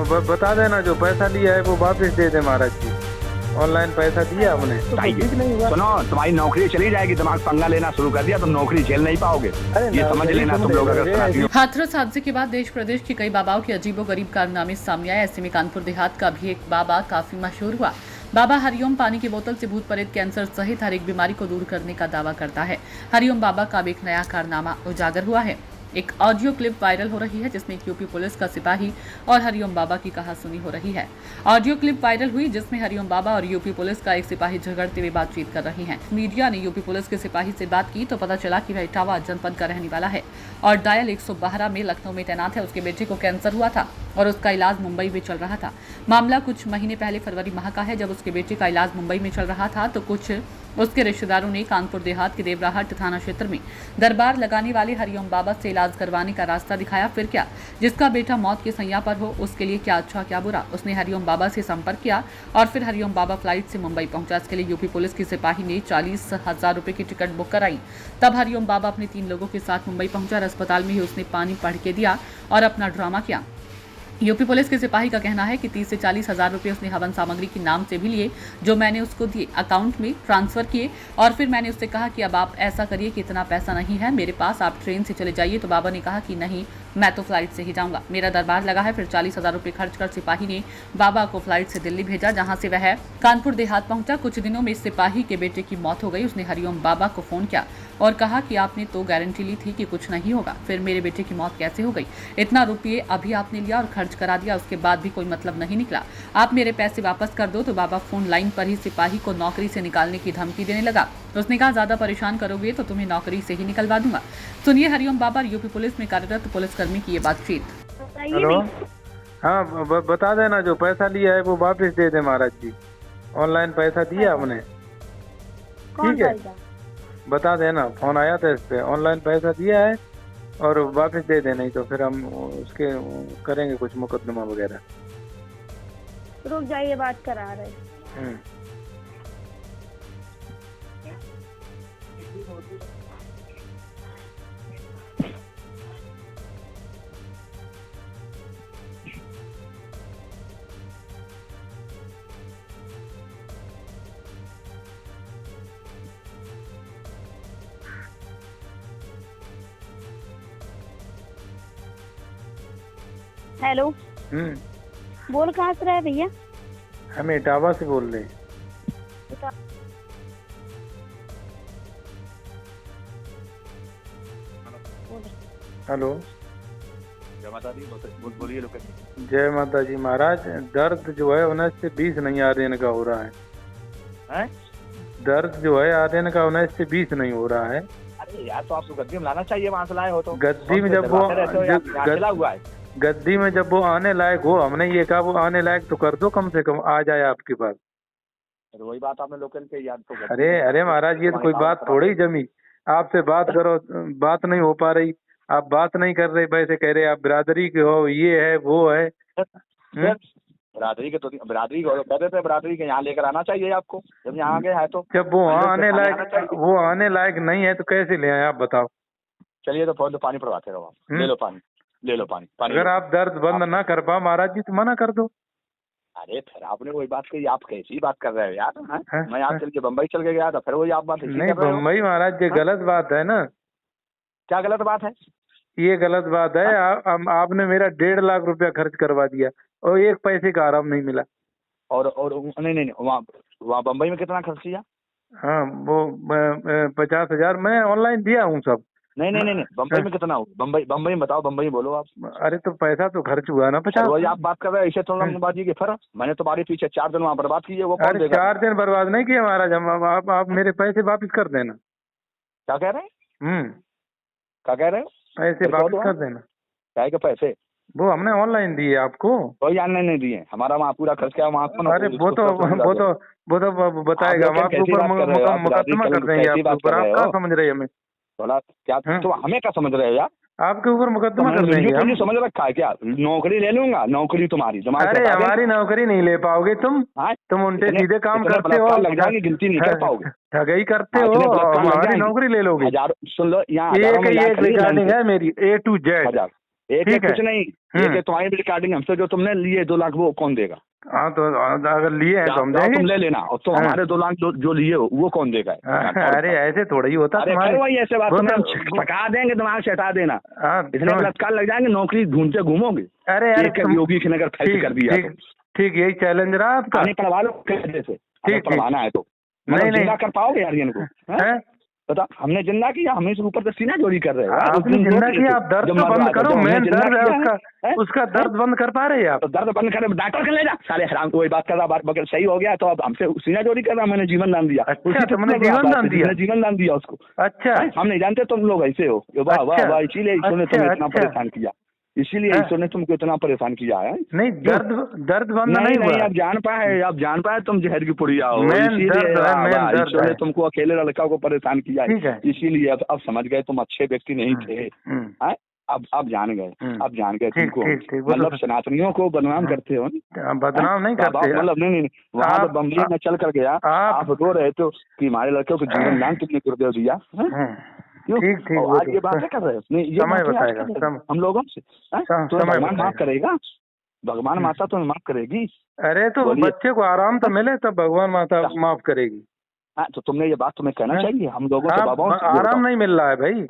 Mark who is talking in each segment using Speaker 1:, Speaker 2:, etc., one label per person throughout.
Speaker 1: बता देना, जो पैसा लिया है वो वापस दे दे महाराज जी। ऑनलाइन पैसा दिया आपने तो ठीक नहीं हुआ।
Speaker 2: सुनो, तुम्हारी नौकरी चली जाएगी, दिमाग पंगा लेना शुरू कर दिया, तुम नौकरी झेल नहीं पाओगे। ये समझ लेना तुम लोग अगर शरारती।
Speaker 3: हाथरस हादसे के बाद देश प्रदेश के कई बाबाओं के अजीबोगरीब कारनामे सामने आए। ऐसे में कानपुर देहात का भी एक बाबा काफी मशहूर हुआ। बाबा हरिओम पानी की बोतल से भूत प्रेत, कैंसर सहित हर एक बीमारी को दूर करने का दावा करता है। हरिओम बाबा का अब एक नया कारनामा उजागर हुआ है। एक ऑडियो क्लिप वायरल हो रही है जिसमें एक यूपी पुलिस का सिपाही और हरिओम बाबा की कहासुनी हो रही है। ऑडियो क्लिप वायरल हुई जिसमें हरिओम बाबा और यूपी पुलिस का एक सिपाही झगड़ते हुए बातचीत कर रही हैं। मीडिया ने यूपी पुलिस के सिपाही से बात की तो पता चला कि वह इटावा जनपद का रहने वाला है और डायल 112 में लखनऊ में तैनात है। उसके बेटे को कैंसर हुआ था और उसका इलाज मुंबई में चल रहा था। मामला कुछ महीने पहले फरवरी माह का है, जब उसके बेटे का इलाज मुंबई में चल रहा था तो कुछ उसके रिश्तेदारों ने कानपुर देहात के देवराहट थाना क्षेत्र में दरबार लगाने वाले हरिओम बाबा से इलाज करवाने का रास्ता दिखाया। फिर क्या, जिसका बेटा मौत के सैया पर हो उसके लिए क्या अच्छा क्या बुरा। उसने हरिओम बाबा से संपर्क किया और फिर हरिओम बाबा फ्लाइट से मुंबई पहुंचा। इसके लिए यूपी पुलिस की सिपाही ने 40,000 रुपए की टिकट बुक कराई। तब हरिओम बाबा अपने 3 लोगों के साथ मुंबई पहुंचा और अस्पताल में ही उसने पानी पढ़ के दिया और अपना ड्रामा किया। यूपी पुलिस के सिपाही का कहना है कि 30 से 40,000 रुपए उसने हवन सामग्री के नाम से भी लिए, जो मैंने उसको दिए, अकाउंट में ट्रांसफर किए और फिर मैंने उससे कहा कि अब आप ऐसा करिए कि इतना पैसा नहीं है मेरे पास, आप ट्रेन से चले जाइए। तो बाबा ने कहा कि नहीं, मैं तो फ्लाइट से ही जाऊंगा, मेरा दरबार लगा है। फिर 40,000 रुपए खर्च कर सिपाही ने बाबा को फ्लाइट से दिल्ली भेजा, जहां से वह कानपुर देहात पहुंचा। कुछ दिनों में सिपाही के बेटे की मौत हो गई। उसने हरिओम बाबा को फोन किया और कहा कि आपने तो गारंटी ली थी कि कुछ नहीं होगा, फिर मेरे बेटे की मौत कैसे हो गई? इतना रुपये अभी आपने लिया और खर्च करा दिया, उसके बाद भी कोई मतलब नहीं निकला, आप मेरे पैसे वापस कर दो। तो बाबा फोन लाइन पर ही सिपाही को नौकरी से निकालने की धमकी देने लगा। उसने कहा, ज्यादा परेशान करोगे तो तुम्हें नौकरी से ही निकलवा दूंगा। सुनिए हरिओम बाबा और यूपी पुलिस में कार्यरत पुलिसकर्मी की ये बातचीत।
Speaker 1: हेलो, हाँ बता देना, जो पैसा लिया है वो वापस दे दे महाराज जी। ऑनलाइन पैसा दिया आपने ठीक है, बता देना, फोन आया था इस पे। ऑनलाइन पैसा दिया है और वापस दे दे, नहीं तो फिर हम उसके करेंगे कुछ मुकदमा वगैरह।
Speaker 4: रुक जाइए, बात करा रहे। हेलो, बोल कहाँ से रहे भैया?
Speaker 1: हम इटावा से बोल रहे हैं। हेलो,
Speaker 2: जय माता दी, बोलिए लोग।
Speaker 1: जय माता जी। महाराज, दर्द जो है 19 से 20 नहीं आर्यन का हो रहा है। दर्द जो है आर्यन का 19 से 20 नहीं हो रहा है।
Speaker 2: अरे यार, तो आपको गद्दी में लाना चाहिए, वहाँ से लाए हो तो।
Speaker 1: गद्दी में जब वो आने लायक हो, हमने ये कहा वो आने लायक तो कर दो, कम से कम आ जाए आपके पास।
Speaker 2: तो वही बात आपने लोकल के याद तो।
Speaker 1: अरे महाराज, ये तो कोई बात थोड़ी जमी। आपसे बात करो, बात नहीं हो पा रही, आप बात नहीं कर रहे, वैसे कह रहे आप बिरादरी के हो, ये है वो है।
Speaker 2: बिरादरी के तो बिरादरी को कह देते, बिरादरी के यहाँ लेकर आना चाहिए आपको, जब यहाँ गए है तो।
Speaker 1: जब वो आने लायक नहीं है तो कैसे ले आए आप बताओ?
Speaker 2: चलिए तो फोन तो पानी पड़वाते रहो, ले लो पानी, ले लो पानी।
Speaker 1: अगर आप दर्द बंद ना कर पाओ महाराज जी तो मना कर दो।
Speaker 2: अरे फिर आपने वही बात कही, आप कैसी बात कर रहे हो यार? मैं आप चल के बम्बई चल के गया था, फिर वही आप बात
Speaker 1: नहीं, बम्बई महाराज ये गलत बात है ना।
Speaker 2: क्या गलत बात है? ये
Speaker 1: गलत बात है। आपने मेरा 1.5 लाख रुपया खर्च करवा दिया और एक पैसे का आराम नहीं मिला।
Speaker 2: और नहीं, वहाँ बम्बई में कितना खर्च किया?
Speaker 1: हाँ, वो 50,000 मैं ऑनलाइन दिया हूँ सब।
Speaker 2: नहीं, बम्बई में कितना हो? बम्बई में बताओ, बम्बई बोलो आप।
Speaker 1: अरे तो पैसा तो खर्च हुआ ना 50।
Speaker 2: वही आप बात कर रहे हैं, इसे थोड़ा बाजी के फिर मैंने तुम्हारे पीछे 4 दिन वहाँ बर्बाद किए, वो कौन देगा?
Speaker 1: 4 दिन बर्बाद नहीं किए महाराज हम। आप मेरे पैसे वापिस कर देना।
Speaker 2: क्या कह रहे हैं? क्या कह रहे हो?
Speaker 1: पैसे वापिस कर देना।
Speaker 2: क्या के पैसे?
Speaker 1: वो हमने ऑनलाइन दिए आपको।
Speaker 2: कोई ऑनलाइन नहीं दिए, हमारा वहाँ पूरा खर्च किया वहाँ।
Speaker 1: अरे वो तो बताएगा, हम आपके ऊपर मुकदमा कर देंगे आपके ऊपर। आप क्या समझ रहे हैं हमें?
Speaker 2: बोला क्या? तो हमें क्या समझ रहे हो यार?
Speaker 1: आपके ऊपर मुकदमा कर देंगे हम।
Speaker 2: समझ रखा है क्या? नौकरी ले लूंगा, नौकरी तुम्हारी।
Speaker 1: अरे हमारी नौकरी नहीं ले पाओगे तुम उल्टे सीधे काम करते हो,
Speaker 2: लग जाएंगे, गिनती नहीं कर पाओगे,
Speaker 1: ठगाई करते हो, हमारी नौकरी ले लोगे।
Speaker 2: सुन लो, यहाँ
Speaker 1: एक रिकॉर्डिंग है मेरी A to Z।
Speaker 2: एक है कुछ नहीं, एक है तुम्हारी रिकॉर्डिंग हमसे जो तुमने लिए 2 लाख वो कौन देगा?
Speaker 1: हाँ तो अगर लिए हैं तो हम देंगे।
Speaker 2: तुम ले लेना और तो हमारे 2 लाख जो लिए हो वो कौन देगा?
Speaker 1: अरे ऐसे थोड़ा ही होता।
Speaker 2: अरे वही ऐसे बात तुम्हें थका देंगे, दिमाग से हटा देना, इतने बलात्कार लग जाएंगे, नौकरी ढूंढते घूमोगे। अरे योगी की नगर फैल कर दिया।
Speaker 1: ठीक, यही चैलेंज रहा आपका।
Speaker 2: पढ़वा लो कैसे से,
Speaker 1: ठीक
Speaker 2: पढ़वाना है तो
Speaker 1: नहीं
Speaker 2: जिंदा कर पाओगे यार इनको? बता, हमने जिंदा किया, हमें से ऊपर से सीना चोरी कर रहे हो।
Speaker 1: आपने जिंदा किया, आप दर्द तो बंद करो, मेन दर्द है उसका दर्द बंद कर पा रहे हैं आप?
Speaker 2: दर्द बंद करे, डॉक्टर कर ले जा सारे हराम को। वही बात कर रहा, बात बगैर सही हो गया तो अब हमसे सीना चोरी कर रहा, मैंने जीवन दान दिया।
Speaker 1: अच्छा, तुमने जीवन दान दिया?
Speaker 2: जीवन दान दिया उसको।
Speaker 1: अच्छा,
Speaker 2: हम नहीं जानते तुम लोग ऐसे हो। वाह वाह वाह, इसीलिए ईश्वर ने तुम्हें इतना परेशान किया, इसीलिए ईश्वर ने तुमको इतना परेशान किया है।
Speaker 1: नहीं दर्द बंद नहीं हुआ।
Speaker 2: आप जान पाए तुम जहर की पुड़िया हो, ईश्वर ने तुमको अकेले लड़का को परेशान किया है, इसीलिए अब समझ गए तुम अच्छे व्यक्ति नहीं थे। अब जान गए तुमको, मतलब सनातनियों को बदनाम करते हो।
Speaker 1: बदनाम नहीं करते,
Speaker 2: मतलब नहीं वहाँ पर बम्बई में चल कर गया, आप रो रहे थे कि हमारे लड़के को जीवन दान तुमने गुरुदेव दिया।
Speaker 1: ठीक,
Speaker 2: आज ये बातें कर रहे हो, ये
Speaker 1: समय बताएगा
Speaker 2: हम लोगों से। तो भगवान माफ करेगा, भगवान माता तो माफ करेगी।
Speaker 1: अरे तो बच्चे को आराम तो मिले तब भगवान माता माफ करेगी।
Speaker 2: तो तुमने ये बात तुम्हें कहना चाहिए हम लोगों से। बाबा
Speaker 1: आराम नहीं मिल रहा है भाई,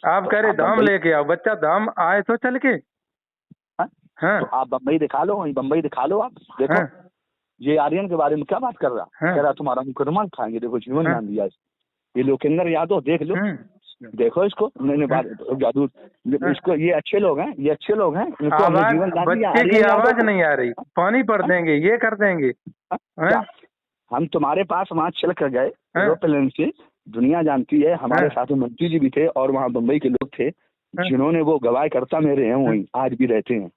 Speaker 1: आप कह रहे धाम लेके आओ, बच्चा धाम आए तो चल के।
Speaker 2: तो आप बम्बई दिखा लो, बम्बई दिखा लो। आप देखो ये आर्यन के बारे में क्या बात कर रहा, कह रहा तुम्हारा मुकदमा खाएंगे। देखो जीवन दान दिया, ये लोकेंद्र यादव देख लो, देखो इसको। मैंने बात जादू, इसको ये अच्छे लोग हैं, इनको हमने जीवन दान दिया।
Speaker 1: बच्चे की आवाज नहीं आ रही, पानी भर देंगे, ये कर देंगे।
Speaker 2: हम तुम्हारे पास वहाँ चल कर गए एरोप्लेन से, दुनिया जानती है, हमारे साथ में मंत्री जी भी थे और वहाँ बम्बई के लोग थे जिन्होंने वो गवाही करता मेरे हैं, वहीं आज भी रहते हैं।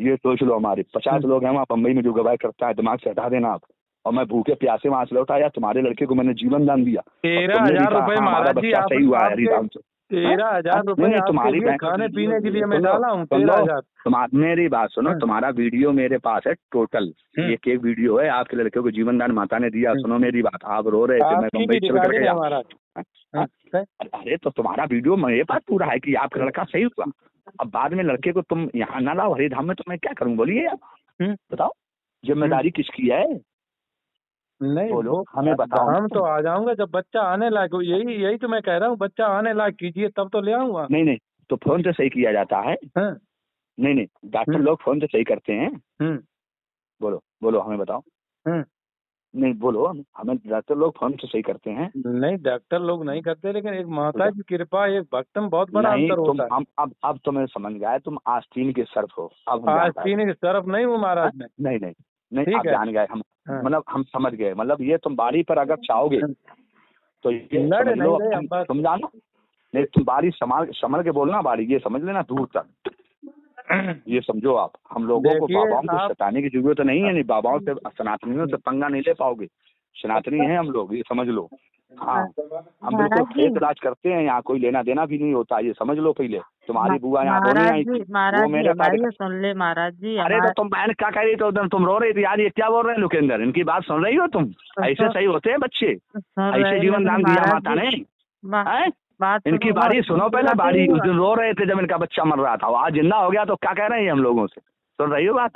Speaker 2: ये सोच लो, हमारे 50 लोग हैं वहाँ बम्बई में जो गवाही करता है, दिमाग से हटा देना आप। और मैं भूखे प्यासे वहां से लौट आया, तुम्हारे लड़के को मैंने जीवन दान दिया।
Speaker 1: 13,000 रुपए महाराज जी,
Speaker 2: सही हुआ है हरिदाम से।
Speaker 1: 13,000 रुपए तुम्हारी खाने पीने के लिए मैं डाला हूँ। 13,000।
Speaker 2: मेरी बात सुनो, तुम्हारा वीडियो मेरे पास है टोटल, एक वीडियो है, आपके लड़के को जीवन दान माता ने दिया। सुनो मेरी बात, आप रो रहे थे, मैं बम्बई चल कर गया। अरे तो तुम्हारा वीडियो मेरे पास पूरा है कि आपका लड़का सही हुआ। अब बाद में लड़के को तुम यहाँ ना लाओ हरिधाम में, तो मैं क्या करूँ? बोलिए आप, बताओ जिम्मेदारी किसकी है?
Speaker 1: नहीं
Speaker 2: बोलो, हमें बताओ।
Speaker 1: हम तो आ जाऊंगा जब बच्चा आने लायक हो। यही तो मैं कह रहा हूँ, बच्चा आने लायक कीजिए तब तो ले आऊंगा।
Speaker 2: नहीं तो फोन से सही किया जाता है। नहीं डॉक्टर लोग फोन से सही करते हैं। बोलो हमें बताओ। नहीं बोलो, हमें डॉक्टर लोग फोन से सही करते हैं।
Speaker 1: नहीं डॉक्टर लोग नहीं करते, लेकिन एक माता की कृपा, एक भक्त में बहुत बड़ा अंतर होता है।
Speaker 2: अब तो मैं समझ गया, तुम आस्तीन के सर्फ हो। अब
Speaker 1: आस्तीन के सर्फ नहीं हूँ महाराज में।
Speaker 2: नहीं आप जान गए हम, मतलब हम समझ गए। मतलब ये तुम बाड़ी पर अगर चाहोगे तो ये तुम जानो। नहीं तुम बाड़ी संभाल के बोलना, बाड़ी ये समझ लेना दूर तक। ये समझो आप, हम लोगों को बाबाओं को सताने की जरूरत नहीं है। नहीं, बाबाओं से, सनातनियों से पंगा नहीं ले पाओगे। सनातनी हैं हम लोग, ये समझ लो। हाँ, हम बिल्कुल खेत राज करते हैं, यहाँ कोई लेना देना भी नहीं होता, ये समझ लो पहले। तुम्हारी बुआ यहाँ रोने आई थी, वो मेरे पास
Speaker 4: सुन ले महाराज जी।
Speaker 2: अरे तो तुम बहन क्या कह रही थी? तुम रो रही थी यार, ये क्या बोल रहे हैं लोकेंद्र? इनकी बात सुन रही हो तुम? ऐसे सही होते हैं बच्चे? ऐसे जीवन दान दिया माता ने। इनकी बारी सुनो पहले। बारी उस दिन रो रहे थे जब इनका बच्चा मर रहा था, आज जिंदा हो गया तो क्या कह रहे हैं हम लोगों से? सुन रही हो बात?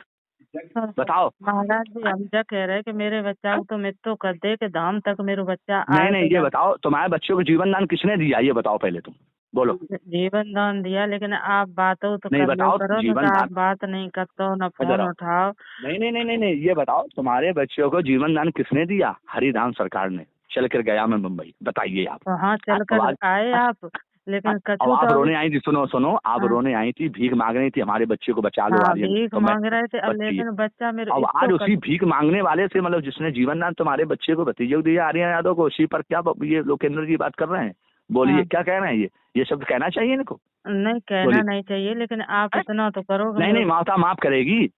Speaker 2: बताओ
Speaker 4: महाराज जी, हम क्या कह रहे हैं कि मेरे बच्चा को तो मृत्यु कर दे कि धाम तक मेरे बच्चा।
Speaker 2: नहीं ये बताओ, तुम्हारे बच्चों को जीवन दान किसने दिया? ये बताओ पहले तुम बोलो।
Speaker 4: जीवन दान दिया, लेकिन आप बातों तो
Speaker 2: नहीं बताओ,
Speaker 4: जीवन दान आप बात नहीं करते हो, न फोन उठाओ।
Speaker 2: नहीं ये बताओ, तुम्हारे बच्चों को जीवन दान किसने दिया? हरिधाम सरकार ने। चल कर गया मैं मुंबई, बताइए आप।
Speaker 4: हाँ चल कर आए आप, लेकिन
Speaker 2: आप रोने आई थी। सुनो आप रोने आई थी, भीख मांग रही थी, हमारे बच्चे को बचा लो।
Speaker 4: भीख मांग रहे थे, लेकिन बच्चा मेरे।
Speaker 2: अब आज उसी भीख मांगने वाले से, मतलब जिसने जीवन दान तुम्हारे बच्चे को, भतीजे को दिया, आर्यन यादव को, उसी पर क्या ये लोकेंद्र जी बात कर रहे हैं? बोलिए क्या कह रहे हैं? ये शब्द कहना चाहिए इनको?
Speaker 4: नहीं कहना नहीं चाहिए, लेकिन आप इतना तो करोगे।
Speaker 2: नहीं माता माफ करेगी,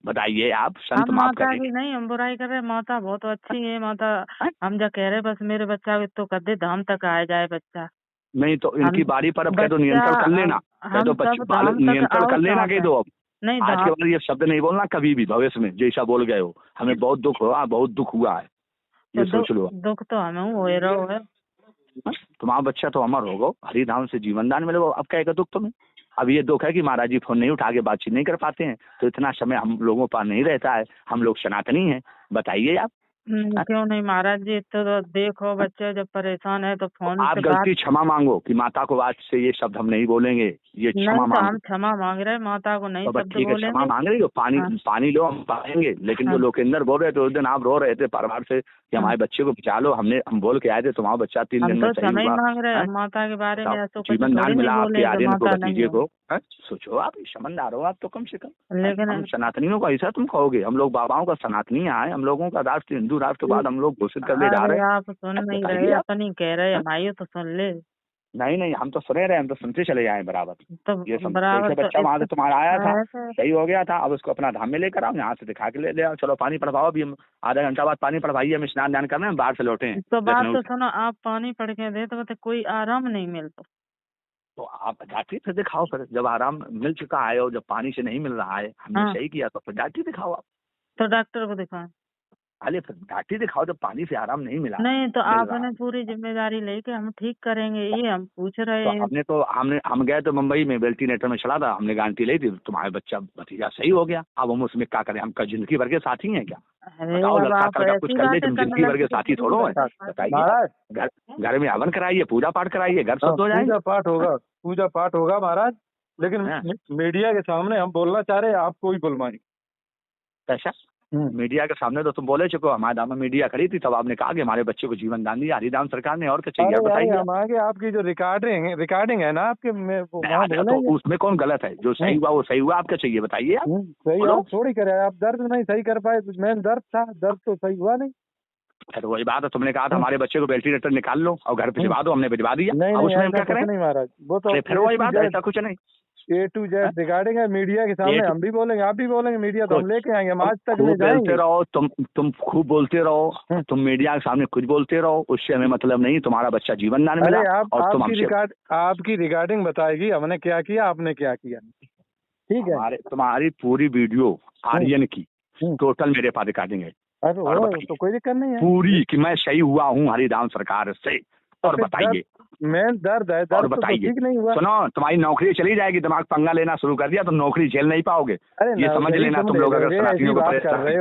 Speaker 2: बताइए आप। संत माफ करेगी?
Speaker 4: नहीं, हम बुराई कर रहे, माता बहुत अच्छी है माता। हम जो कह रहे बस मेरे बच्चा तो कर दे, धाम तक आ जाए बच्चा।
Speaker 2: नहीं तो इनकी बारी पर अब कह दो नियंत्रण कर लेना, कह दो नियंत्रण कर लेना, कह दो अब। नहीं, आज के बाद ये शब्द नहीं बोलना कभी भी भविष्य में, जैसा बोल गए हो। हमें बहुत दुख हुआ, बहुत दुख हुआ है, ये सोच लो।
Speaker 4: दुख तो हमें हो रहा है।
Speaker 2: तुम्हारा बच्चा तो अमर होगा, हरिधाम से जीवन दान मिलेगा, अब क्या दुख तुम्हें? अब ये दुख है कि महाराज जी फोन नहीं उठा के बातचीत नहीं कर पाते हैं, तो इतना समय हम लोगों पर नहीं रहता है, हम लोग सनातनी हैं। बताइए आप।
Speaker 4: क्यों नहीं महाराज जी, तो देखो बच्चे जब परेशान है तो फोन
Speaker 2: आप
Speaker 4: से
Speaker 2: गलती क्षमा मांगो कि माता को आज से ये शब्द हम नहीं बोलेंगे, ये क्षमा
Speaker 4: नहीं, तो
Speaker 2: मांगो।
Speaker 4: हम क्षमा मांग रहे हैं, माता को नहीं
Speaker 2: तो
Speaker 4: शब्द
Speaker 2: ठीक है, क्षमा
Speaker 4: बोलेंगे।
Speaker 2: मांग रही हो, पानी
Speaker 4: हाँ।
Speaker 2: पानी लो, हम पाएंगे। लेकिन जो
Speaker 4: हाँ।
Speaker 2: लोकेंद्र बोल रहे थे उस दिन, आप रो रहे थे परिवार से कि हमारे बच्चे को बचा लो, हम बोल के आए थे तुम्हारा बच्चा 3 दिन
Speaker 4: हम
Speaker 2: में
Speaker 4: तो
Speaker 2: सही
Speaker 4: क्षमा ही
Speaker 2: हुआ।
Speaker 4: मांग रहे हैं,
Speaker 2: हैं?
Speaker 4: माता के बारे में ऐसा कुछ
Speaker 2: जीवन दान
Speaker 4: थोड़ी
Speaker 2: मिला
Speaker 4: नहीं
Speaker 2: आपके
Speaker 4: बोले कि
Speaker 2: आर्यन को,
Speaker 4: माता नहीं
Speaker 2: भतीजे
Speaker 4: है।
Speaker 2: को। हैं? सोचो आप, समझदार हो आप तो कम से कम।
Speaker 4: लेकिन
Speaker 2: हम सनातनियों को ऐसा तुम कहोगे? हम लोग बाबाओं का सनातनी है, हम लोगों का राष्ट्र हिंदू राष्ट्रवाद हम लोग घोषित करने जा
Speaker 4: अरे
Speaker 2: रहे हैं।
Speaker 4: आप सुन नहीं
Speaker 2: बताइए
Speaker 4: रहे,
Speaker 2: आप।
Speaker 4: अपनी कह रहे हमारी तो सुन ले।
Speaker 2: नहीं, हम तो सुने रहे, हम तो सुनते चले जाए बराबर।
Speaker 4: तो
Speaker 2: ये
Speaker 4: बराबर
Speaker 2: जैसे
Speaker 4: तो
Speaker 2: बच्चा वहां से तुम्हारा आया था,
Speaker 4: ऐसे
Speaker 2: सही हो गया था, अब उसको अपना धाम में लेकर आओ, यहाँ से दिखा के ले आओ। चलो पानी पड़वाओ, अभी हम आधा घंटा बाद पानी पड़वाइए, हम स्नान ध्यान करना है, हम बाहर से लौटे हैं।
Speaker 4: तो बात
Speaker 2: लखनऊ
Speaker 4: तो
Speaker 2: से।
Speaker 4: सुनो, आप पानी पड़ के दे तो कोई आराम नहीं मिलता।
Speaker 2: तो आप डॉक्टरी से दिखाओ फिर, जब आराम मिल चुका है और जब पानी से नहीं मिल रहा है, हमने
Speaker 4: हाँ।
Speaker 2: सही किया, तो फिर डॉक्टरी दिखाओ आप।
Speaker 4: तो डॉक्टर को दिखाएं।
Speaker 2: अरे फिर डॉक्टरी दिखाओ, जब पानी से आराम नहीं मिला,
Speaker 4: नहीं तो
Speaker 2: मिल रहा।
Speaker 4: आपने पूरी जिम्मेदारी लेके हम ठीक करेंगे, ये हम पूछ रहे
Speaker 2: तो
Speaker 4: हैं।
Speaker 2: हम गए तो मुंबई में वेल्टिनेटर में चला था, हमने गारंटी ली थी तुम्हारे बच्चा भतीजा सही हो गया। अब हम उसमें क्या करें? हम क्या जिंदगी भर के साथी हैं क्या?
Speaker 4: अरे
Speaker 2: बताओ,
Speaker 4: अब
Speaker 2: लड़का
Speaker 4: आप
Speaker 2: करके कुछ
Speaker 4: ऐसी
Speaker 2: कर ले,
Speaker 4: बातें
Speaker 2: तुम
Speaker 4: करने
Speaker 2: जिंदगी भर के
Speaker 4: लगते
Speaker 2: साथी
Speaker 4: तो
Speaker 2: थोड़ो है। बताइए, घर में हवन कराइए, पूजा पाठ कराइए, घर शुद्ध हो जाएंगे।
Speaker 1: पूजा पाठ होगा महाराज, लेकिन
Speaker 2: हाँ।
Speaker 1: मीडिया के सामने हम बोलना चाह रहे हैं, आपको ही बुलवाएंगे।
Speaker 2: कैसा? मीडिया के सामने तो तुम बोले चुको, हमारे दाम में मीडिया खड़ी थी, तब आपने कहा कि हमारे बच्चे को जीवन दान दिया हरिदान सरकार ने, और क्या चाहिए आप बताइए।
Speaker 1: हम आगे आपकी जो रिकॉर्डिंग है ना आपके में, वो वहाँ
Speaker 2: तो
Speaker 1: बोलेंगे।
Speaker 2: उसमें कौन गलत है? जो सही हुआ वो सही हुआ, आप क्या चाहिए बताइए आप।
Speaker 1: सही
Speaker 2: बोलो।
Speaker 1: आप थोड़ी करे, आप दर्द नहीं सही कर पाए, मेन दर्द था, दर्द तो सही हुआ नहीं।
Speaker 2: फिर वही बात है, तुमने कहा था हमारे बच्चे को वेंटिलेटर निकाल लो और घर भिजवा दो, हमने भिजवा दिया।
Speaker 1: नहीं
Speaker 2: अब उसमें हम
Speaker 1: ऐसा
Speaker 2: क्या
Speaker 1: कुछ
Speaker 2: करें?
Speaker 1: नहीं महाराज, वो तो
Speaker 2: फिर वही बात है, ऐसा कुछ नहीं।
Speaker 1: A to Z रिगार्डिंग है, मीडिया के सामने हम भी बोलेंगे, आप भी बोलेंगे, मीडिया तो हम लेके आएंगे, हम आज तक ले
Speaker 2: बोलते
Speaker 1: जाएंगे।
Speaker 2: रहो, तुम खूब बोलते रहो, तुम मीडिया के सामने कुछ बोलते रहो, उससे हमें मतलब नहीं। तुम्हारा बच्चा जीवन दान मिला।
Speaker 1: अरे
Speaker 2: और तुम
Speaker 1: आपकी रिगार्डिंग बताएगी हमने क्या किया, आपने क्या किया। ठीक है,
Speaker 2: तुम्हारी पूरी वीडियो आर्यन की टोटल मेरे पास रिकॉर्डिंग है।
Speaker 1: अरे
Speaker 2: और
Speaker 1: तो कोई दिक्कत नहीं है
Speaker 2: पूरी कि मैं सही हुआ हूँ हरिदान सरकार से। और बताइए,
Speaker 1: मेन दर्द है,
Speaker 2: और
Speaker 1: दर्द तो
Speaker 2: बताइए,
Speaker 1: ठीक नहीं हुआ।
Speaker 2: सुनो, तुम्हारी नौकरी चली जाएगी, दिमाग पंगा लेना शुरू कर दिया तो नौकरी झेल नहीं पाओगे। ये समझ लेना तुम लोग, अगर सनातनियों को